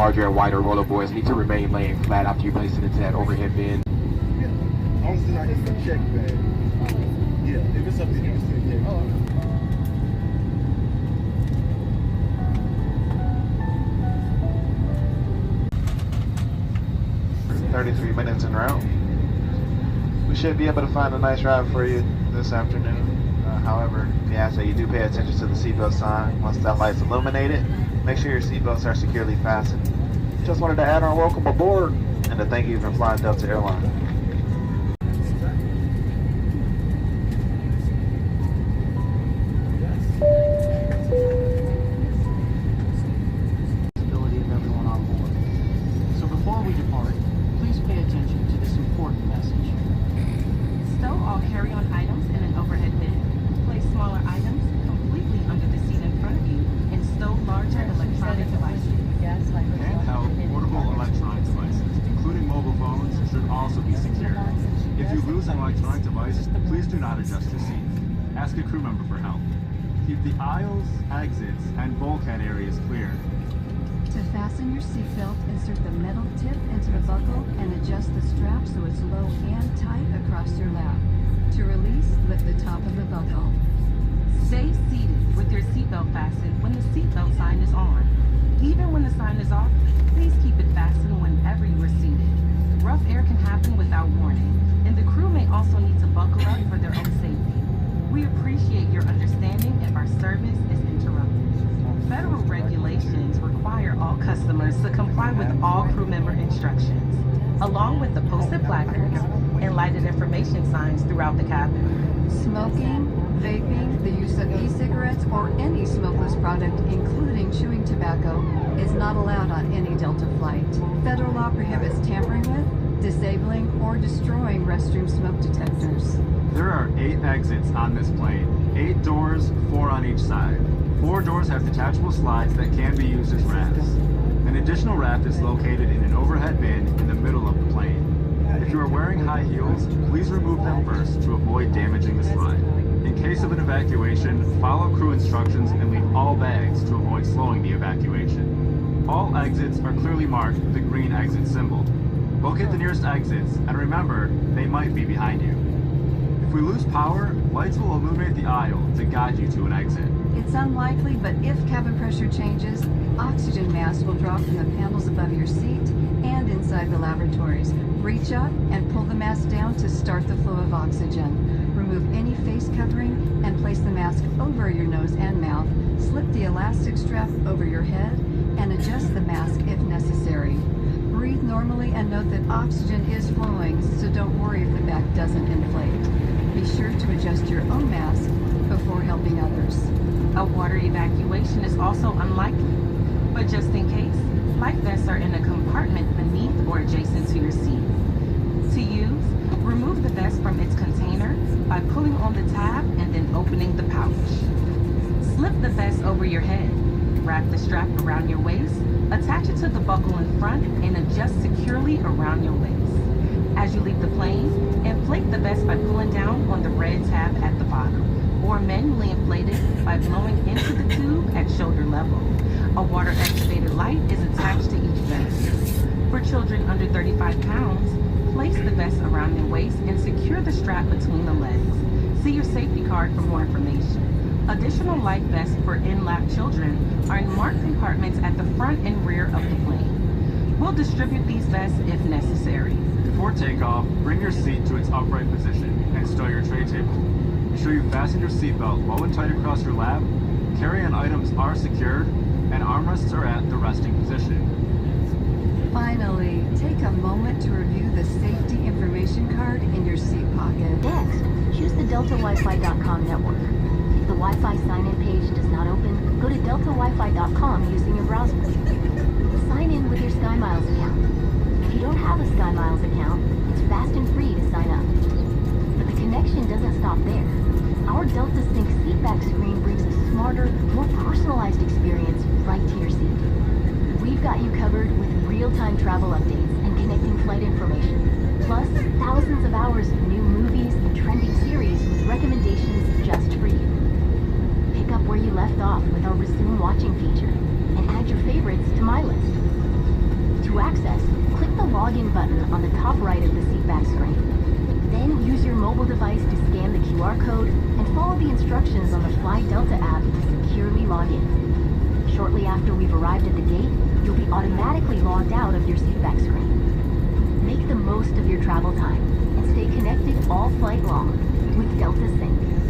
larger and wider roller boards need to remain laying flat after you place it into that overhead bin. Yeah. Honestly, I just check bag. Yeah, if it's up to you, it's in there. 33 minutes en route. We should be able to find a nice ride for you this afternoon. However, we ask that you do pay attention to the seatbelt sign. Once that light's illuminated, make sure your seatbelts are securely fastened. Just wanted to add our welcome aboard and to thank you for flying Delta Airlines. Electronic device, please do not adjust your seat. Ask a crew member for help. Keep the aisles, exits, and bulkhead areas clear. To fasten your seatbelt, insert the metal tip into the buckle and adjust the strap so it's low and tight across your lap. To release, lift the top of the buckle. Stay seated with your seatbelt fastened when the seatbelt sign is on. Even when the sign is off, please keep it fastened whenever you are seated. Rough air can happen without warning, and the crew may also need to buckle up for their own safety. We appreciate your understanding if our service is interrupted. Federal regulations require all customers to comply with all crew member instructions, along with the posted placards and lighted information signs throughout the cabin. Smoking, vaping, the use of e-cigarettes, or any smokeless product, including chewing tobacco, is not allowed on any Delta flight. Federal law prohibits tampering with, disabling, or destroying restroom smoke detectors. There are 8 exits on this plane, 8 doors, 4 on each side. 4 doors have detachable slides that can be used as rafts. An additional raft is located in an overhead bin in the middle of the plane. If you are wearing high heels, please remove them first to avoid damaging the slide. In case of an evacuation, follow crew instructions and leave all bags to avoid slowing the evacuation. All exits are clearly marked with the green exit symbol. Locate the nearest exits, and remember, they might be behind you. If we lose power, lights will illuminate the aisle to guide you to an exit. It's unlikely, but if cabin pressure changes, oxygen masks will drop from the panels above your seat and inside the lavatories. Reach up and pull the mask down to start the flow of oxygen. Remove any face covering and place the mask over your nose and mouth. Slip the elastic strap over your head and adjust the mask if necessary. Breathe normally and note that oxygen is flowing, so don't worry if the back doesn't inflate. Be sure to adjust your own mask before helping others. A water evacuation is also unlikely, but just in case, life vests are in a compartment beneath or adjacent to your seat. To use, remove the vest from its container by pulling on the tab and then opening the pouch. Slip the vest over your head, wrap the strap around your waist, attach it to the buckle in front, and adjust securely around your waist. As you leave the plane, inflate the vest by pulling down on the red tab at the bottom, or manually inflate it by blowing into the tube at shoulder level. A water-activated light is attached to each vest. For children under 35 pounds, place the vest around their waist and secure the strap between the legs. See your safety card for more information. Additional life vests for in-lap children are in marked compartments at the front and rear of the plane. We'll distribute these vests if necessary. Before takeoff, bring your seat to its upright position and stow your tray table. Be sure you fasten your seatbelt low and tight across your lap, carry-on items are secured, and armrests are at the resting position. Finally, take a moment to review the safety information card in your seat pocket. Next, choose the DeltaWiFi.com network. If the Wi-Fi sign-in page does not open, go to DeltaWiFi.com using your browser. Sign in with your SkyMiles account. If you don't have a SkyMiles account, it's fast and free to sign up. But the connection doesn't stop there. Our Delta Sync seatback screen brings a smarter, more personalized experience right to your seat. We've got you covered with real-time travel updates and connecting flight information, plus thousands of hours of new movies and trending series with recommendations just for you. Pick up where you left off with our Resume Watching feature and add your favorites to my list. access, click the login button on the top right of the seatback screen. Then use your mobile device to scan the QR code and follow the instructions on the Fly Delta app to securely log in. Shortly after we've arrived at the gate, you'll be automatically logged out of your seatback screen. Make the most of your travel time and stay connected all flight long with Delta Sync.